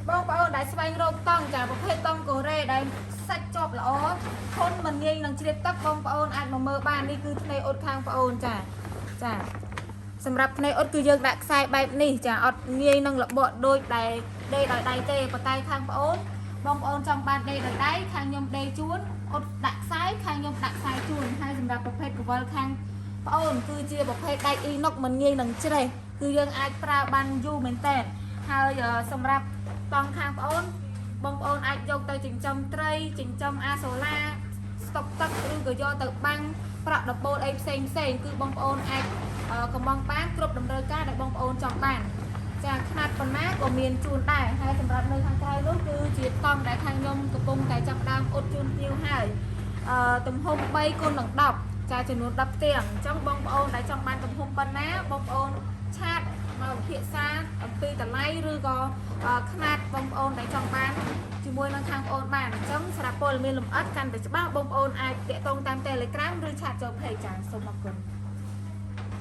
បងប្អូនដែលស្វែងរកតង់ចាប្រភេទតង់កូរ៉េដែលសាច់ជាប់ល្អធន់មិនងាយនឹងជ្រាបទឹកបងប្អូនអាចមកមើលបាននេះគឺថ្នេរអ៊ុតខាងប្អូនចាសម្រាប់ថ្នេរអ៊ុតគឺយើងដាក់ខ្សែបែបនេះចាអត់ងាយនឹងលបកដូចដែលដេដោយដៃទេប៉ុន្តែខាងប្អូនបងប្អូនចង់បានដេដោយដៃខាងខ្ញុំដេជួនអ៊ុតដាក់ខ្សែខាងខ្ញុំដាក់ខ្សែជួនហើយសម្រាប់ប្រភេទកវលខាងប្អូនគឺជាប្រភេទដែកអ៊ីណុកមិនងាយនឹងច្រេះគឺយើងអាចប្រើបានយូរមែនតើហើយសម្រាប់តង់ខាងប្អូនបងប្អូនអាចយកទៅចិញ្ចឹមត្រីចិញ្ចឹមអាសូឡាស្តុកទឹកឬក៏យកទៅបាំងប្រាក់ដបូលអីផ្សេងគឺបងប្អូនអាចកំងបានគ្រប់តម្រូវការដែលបងប្អូនចង់បានចាខ្នាតប៉ុណ្ណាក៏មានជូនដែរហើយសម្រាប់នៅខាងក្រៅនោះគឺជាតង់ដែលខាងខ្ញុំកំពុងតែចាប់ដើមអ៊ុតជូនភ្ញៀវហើយទំហំ3 គុណនឹង10ចាចំនួន10ផ្ទាំងអញ្ចឹងបងប្អូនដែលចង់បានទំហំប៉ុណ្ណាបងប្អូនឆាតមកពិភាក្សាអំពីតម្លៃឬក៏ខ្នាតបងប្អូនដែលចង់បានជាមួយនឹងខាងប្អូនបានអញ្ចឹងស្រាប់ព័ត៌មានលម្អិតកាន់តែច្បាស់បងប្អូនអាចតាក់ទងតាម Telegram ឬឆាតចូល Page ចាសូមអរគុណ